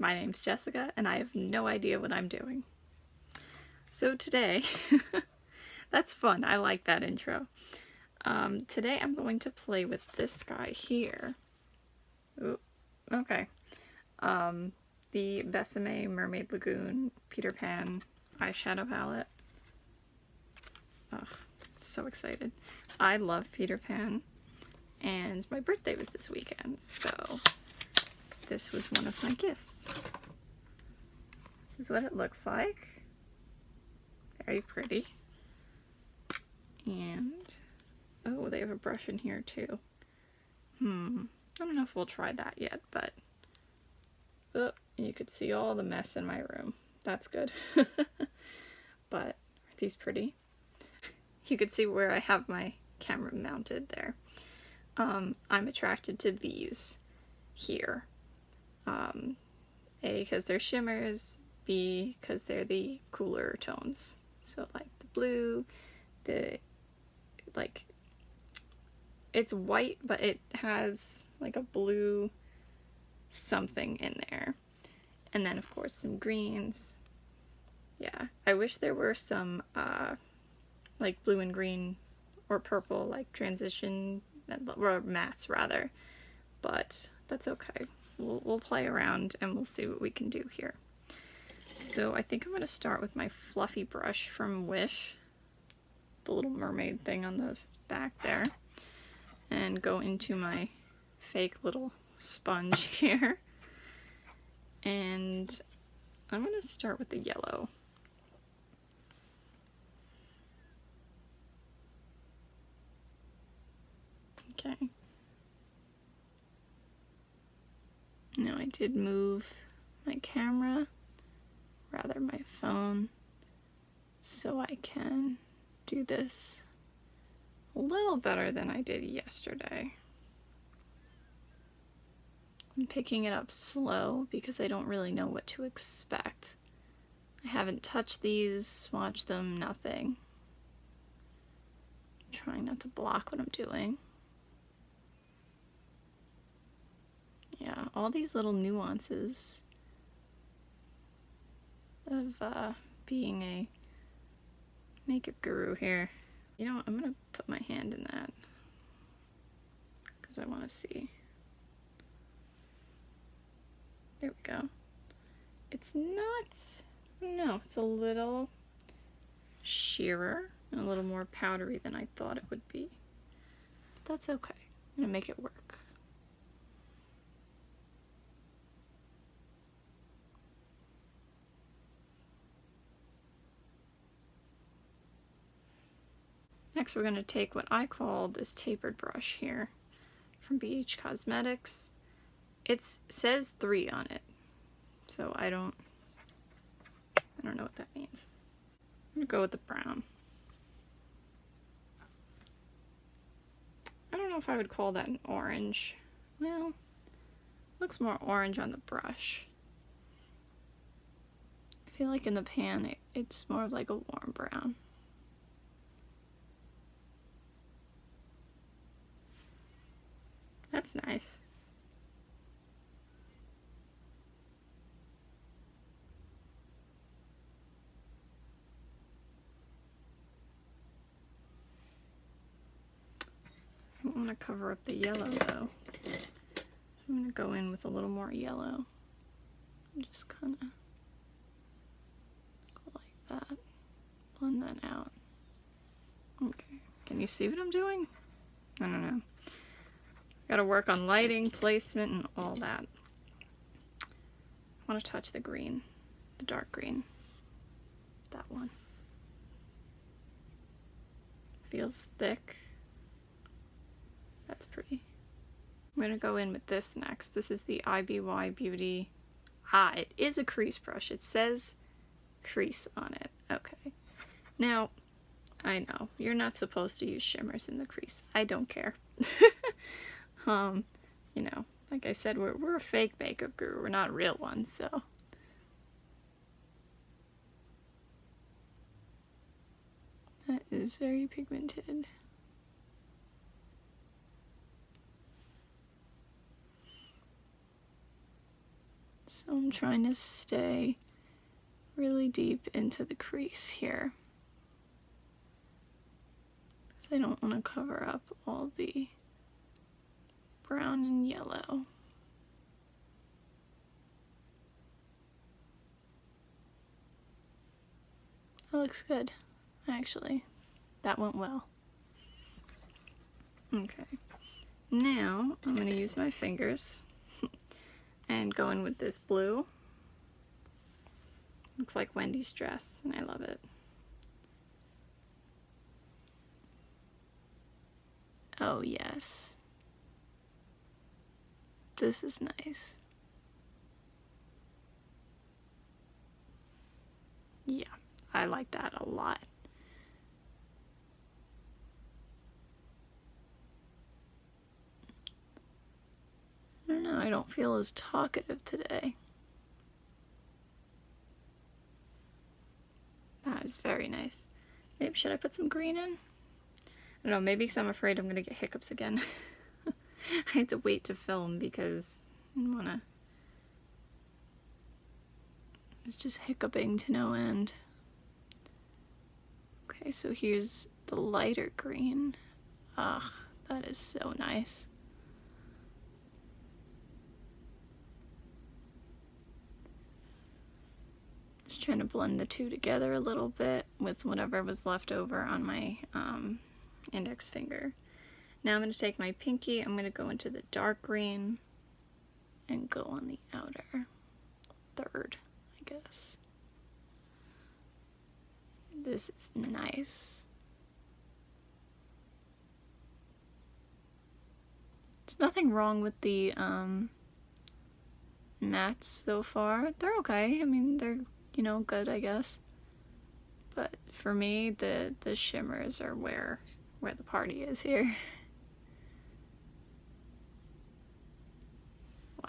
My name's Jessica, and I have no idea what I'm doing. So today, that's fun, I like that intro. Today I'm going to play with this guy here. Ooh, okay. The Besame Mermaid Lagoon Peter Pan eyeshadow palette. Ugh, so excited. I love Peter Pan, and my birthday was this weekend, so this was one of my gifts. This is what it looks like. Very pretty. And, oh, they have a brush in here too. I don't know if we'll try that yet, but oh, you could see all the mess in my room. That's good. But aren't these pretty? You could see where I have my camera mounted there. I'm attracted to these here. A, because they're shimmers, B, because they're the cooler tones. So like the blue, like, it's white, but it has like a blue something in there. And then of course some greens. Yeah, I wish there were some like blue and green or purple, like transition, or mattes rather, but that's okay. We'll play around and we'll see what we can do here. So I think I'm going to start with my fluffy brush from Wish, the little mermaid thing on the back there, and go into my fake little sponge here. And I'm going to start with the yellow. Okay. Now I did move my camera, rather my phone, so I can do this a little better than I did yesterday. I'm picking it up slow because I don't really know what to expect. I haven't touched these, swatched them, nothing. I'm trying not to block what I'm doing. Yeah, all these little nuances of being a makeup guru here. You know what, I'm gonna put my hand in that because I want to see. There we go. It's not, no, it's a little sheerer and a little more powdery than I thought it would be. But that's okay. I'm gonna make it work. Next we're going to take what I call this tapered brush here from BH Cosmetics. It says 3 on it, so I don't know what that means. I'm going to go with the brown. I don't know if I would call that an orange. Well, looks more orange on the brush. I feel like in the pan it's more of like a warm brown. That's nice. I don't want to cover up the yellow though, so I'm going to go in with a little more yellow and just kind of go like that, blend that out. Okay, can you see what I'm doing? I don't know. Gotta work on lighting, placement, and all that. I want to touch the green, the dark green. That one. Feels thick. That's pretty. I'm gonna go in with this next. This is the IBY Beauty. Ah, it is a crease brush. It says crease on it. Okay. Now, I know, you're not supposed to use shimmers in the crease. I don't care. You know, like I said, we're a fake makeup guru, we're not real ones, so. That is very pigmented. So I'm trying to stay really deep into the crease here, because I don't want to cover up all the brown and yellow. That looks good, actually. That went well. Okay, now I'm going to use my fingers and go in with this blue. Looks like Wendy's dress, and I love it. Oh yes. This is nice. Yeah, I like that a lot. I don't know, I don't feel as talkative today. That is very nice. Maybe should I put some green in? I don't know, maybe because I'm afraid I'm gonna get hiccups again. I had to wait to film because I didn't wanna... I was just hiccuping to no end. Okay, so here's the lighter green. Ugh, that is so nice. Just trying to blend the two together a little bit with whatever was left over on my index finger. Now I'm going to take my pinky, I'm going to go into the dark green and go on the outer third, I guess. This is nice. There's nothing wrong with the mattes so far. They're okay. I mean, they're, you know, good, I guess. But for me, the shimmers are where the party is here.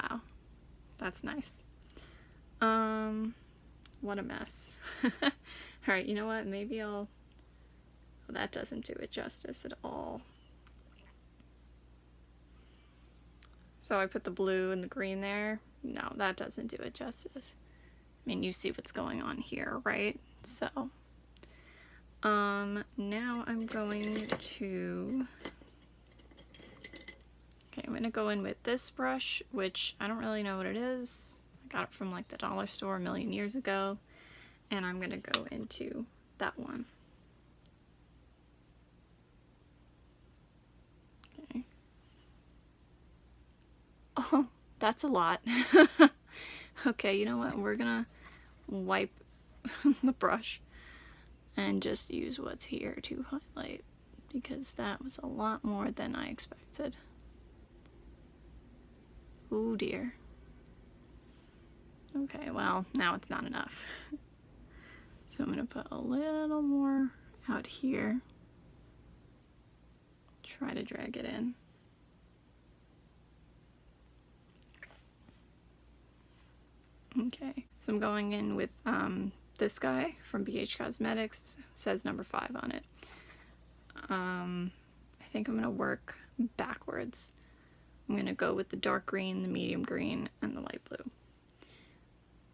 Wow, that's nice. What a mess. Alright, you know what? Maybe I'll... Oh, that doesn't do it justice at all. So I put the blue and the green there. No, that doesn't do it justice. I mean, you see what's going on here, right? So, now I'm going to... Okay, I'm gonna go in with this brush, which I don't really know what it is. I got it from like the dollar store a million years ago. And I'm gonna go into that one. Okay. Oh, that's a lot. Okay, you know what? We're gonna wipe the brush and just use what's here to highlight, because that was a lot more than I expected. Oh dear. Okay, well, now it's not enough. So I'm gonna put a little more out here. Try to drag it in. Okay, so I'm going in with this guy from BH Cosmetics. It says number 5 on it. I think I'm gonna work backwards. I'm gonna go with the dark green, the medium green, and the light blue.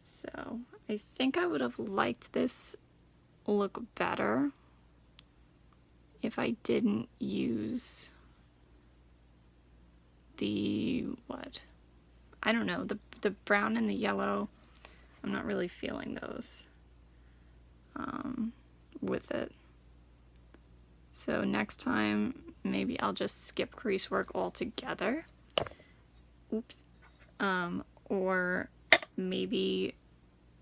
So I think I would have liked this look better if I didn't use the, what? I don't know, the brown and the yellow. I'm not really feeling those with it. So next time, maybe I'll just skip crease work altogether. Oops. Or maybe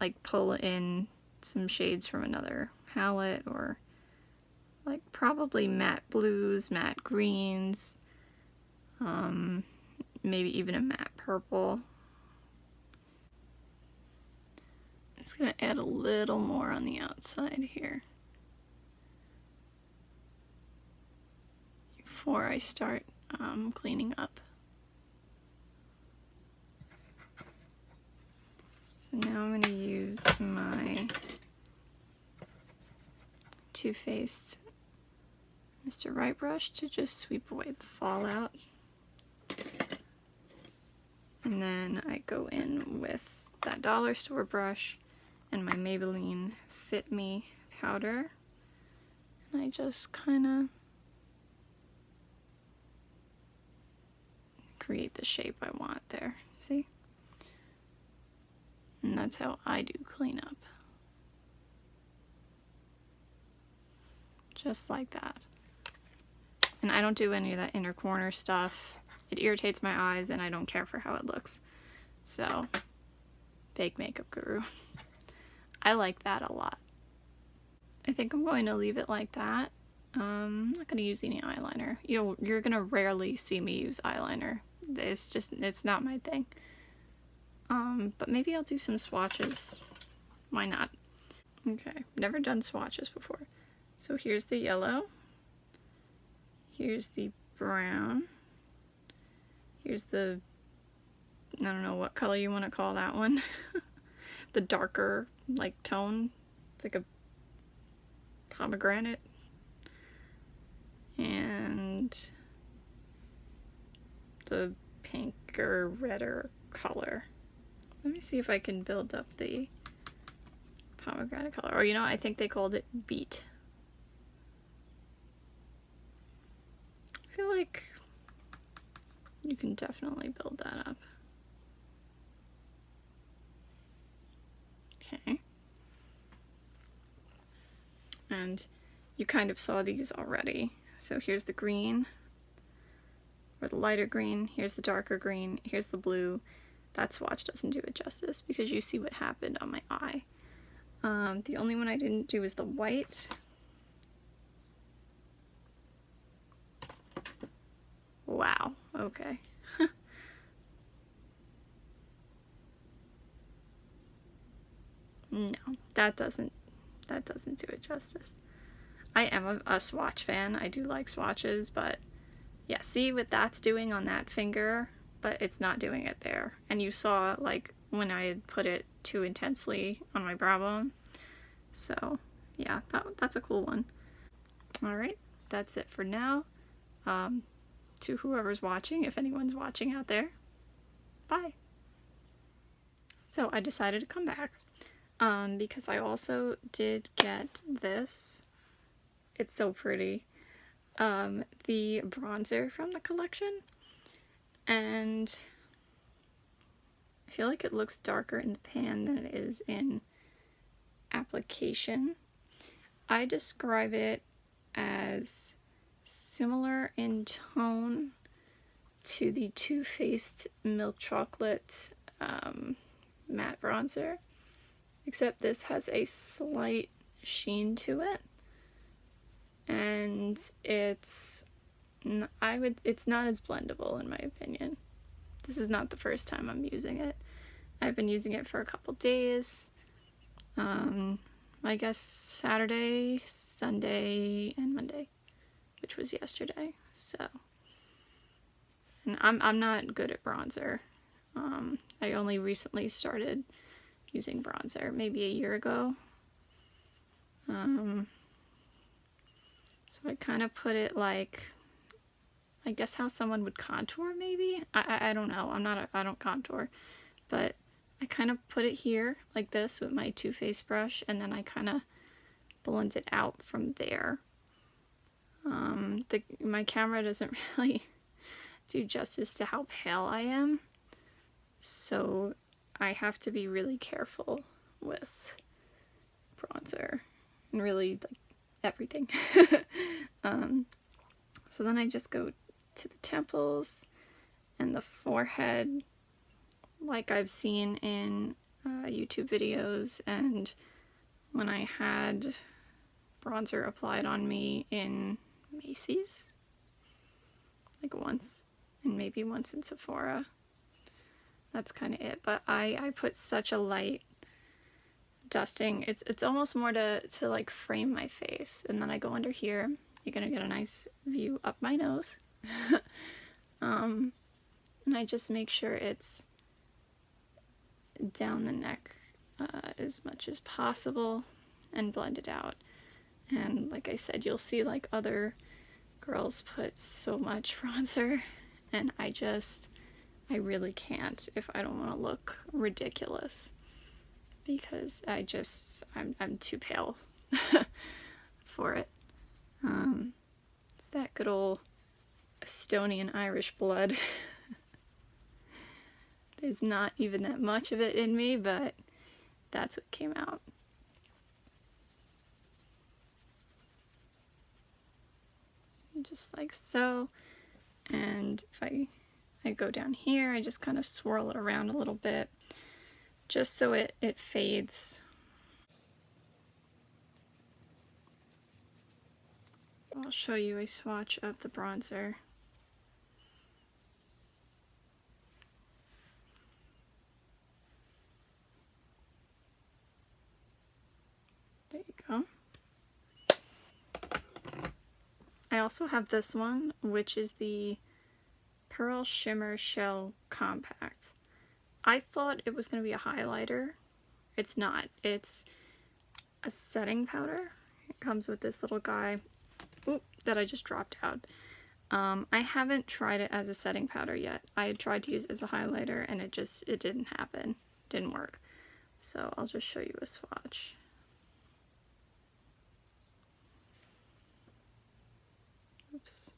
like pull in some shades from another palette, or like probably matte blues, matte greens, maybe even a matte purple. I'm just gonna add a little more on the outside here before I start cleaning up. So now I'm gonna use my Too Faced Mr. Right brush to just sweep away the fallout. And then I go in with that dollar store brush and my Maybelline Fit Me powder, and I just kind of create the shape I want there, see? And that's how I do cleanup. Just like that. And I don't do any of that inner corner stuff. It irritates my eyes and I don't care for how it looks. So, fake makeup guru. I like that a lot. I think I'm going to leave it like that. I'm not going to use any eyeliner. You're going to rarely see me use eyeliner. It's not my thing. But maybe I'll do some swatches. Why not? Okay, never done swatches before. So here's the yellow. Here's the brown. Here's the, I don't know what color you want to call that one. The darker, like, tone. It's like a pomegranate. And the pink or redder color. Let me see if I can build up the pomegranate color. Or, you know, I think they called it beet. I feel like you can definitely build that up. Okay. And you kind of saw these already. So here's the green, or the lighter green, here's the darker green, here's the blue. That swatch doesn't do it justice because you see what happened on my eye. The only one I didn't do is the white. Wow, okay. No, that doesn't do it justice. I am a swatch fan. I do like swatches, but yeah, see what that's doing on that finger, but it's not doing it there. And you saw, like, when I had put it too intensely on my brow bone. So yeah, that's a cool one. Alright, that's it for now. To whoever's watching, if anyone's watching out there, bye. So I decided to come back because I also did get this. It's so pretty. The bronzer from the collection, and I feel like it looks darker in the pan than it is in application. I describe it as similar in tone to the Too Faced Milk Chocolate matte bronzer, except this has a slight sheen to it, and it's not as blendable in my opinion. This is not the first time I'm using it. I've been using it for a couple days. I guess Saturday, Sunday, and Monday, which was yesterday. So, and I'm not good at bronzer. I only recently started using bronzer, maybe a year ago. So I kind of put it like, I guess how someone would contour maybe? I don't know. I don't contour, but I kind of put it here like this with my Too Faced brush, and then I kind of blend it out from there. My camera doesn't really do justice to how pale I am, so I have to be really careful with bronzer and really like everything. So then I just go to the temples and the forehead, like I've seen in YouTube videos, and when I had bronzer applied on me in Macy's, like once, and maybe once in Sephora. That's kind of it, but I put such a light dusting. It's almost more to like frame my face, and then I go under here. You're gonna get a nice view up my nose. And I just make sure it's down the neck as much as possible and blend it out. And like I said, you'll see like other girls put so much bronzer, and I I really can't if I don't want to look ridiculous, because I'm too pale for it. It's that good old Estonian Irish blood. There's not even that much of it in me, but that's what came out. Just like so. And if I go down here, I just kind of swirl it around a little bit, just so it fades. I'll show you a swatch of the bronzer. There you go. I also have this one, which is the Pearl Shimmer Shell Compact. I thought it was going to be a highlighter. It's not. It's a setting powder. It comes with this little guy. Oop, that I just dropped out. I haven't tried it as a setting powder yet. I had tried to use it as a highlighter and it didn't happen. Didn't work. So I'll just show you a swatch. Oops.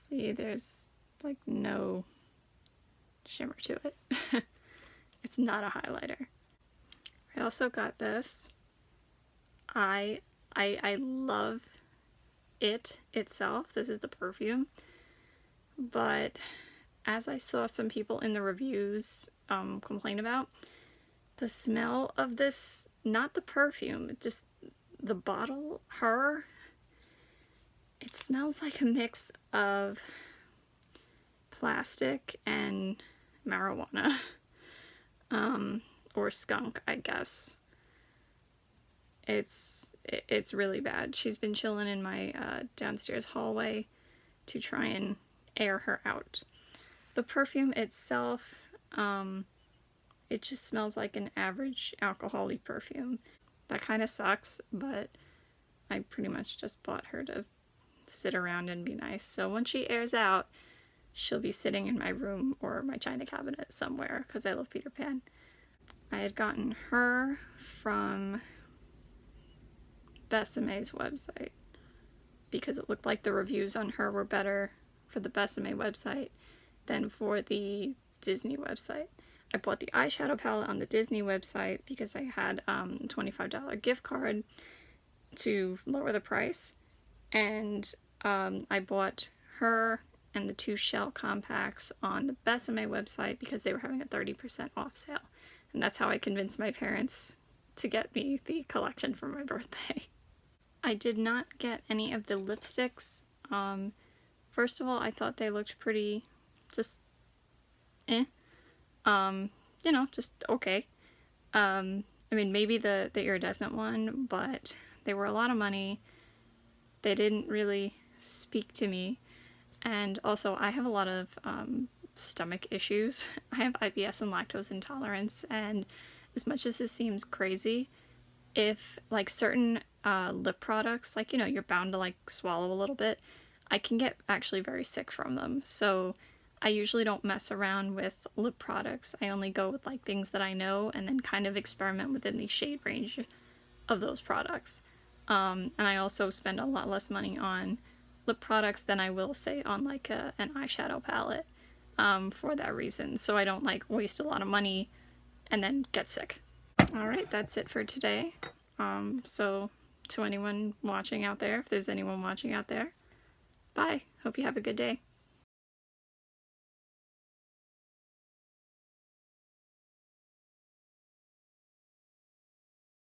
See, there's like no shimmer to it. It's not a highlighter. I also got this. I love it itself. This is the perfume. But as I saw some people in the reviews complain about, the smell of this, not the perfume, just the bottle, it smells like a mix of plastic and marijuana. Or skunk, I guess. It's really bad. She's been chilling in my downstairs hallway to try and air her out. The perfume itself, it just smells like an average alcohol-y perfume. That kind of sucks, but I pretty much just bought her to sit around and be nice. So when she airs out, she'll be sitting in my room or my china cabinet somewhere, because I love Peter Pan. I had gotten her from Besame's website because it looked like the reviews on her were better for the Besame website than for the Disney website. I bought the eyeshadow palette on the Disney website because I had a $25 gift card to lower the price, and I bought her and the 2 shell compacts on the Besame website because they were having a 30% off sale. And that's how I convinced my parents to get me the collection for my birthday. I did not get any of the lipsticks. First of all, I thought they looked pretty just you know, just okay. I mean, maybe the iridescent one, but they were a lot of money. They didn't really speak to me. And also, I have a lot of stomach issues. I have IBS and lactose intolerance, and as much as this seems crazy, if like certain lip products, like, you know, you're bound to like swallow a little bit, I can get actually very sick from them. So I usually don't mess around with lip products. I only go with like things that I know and then kind of experiment within the shade range of those products. And I also spend a lot less money on lip products than I will say on like an eyeshadow palette for that reason. So I don't like waste a lot of money and then get sick. Alright, that's it for today. So to anyone watching out there, if there's anyone watching out there, bye. Hope you have a good day.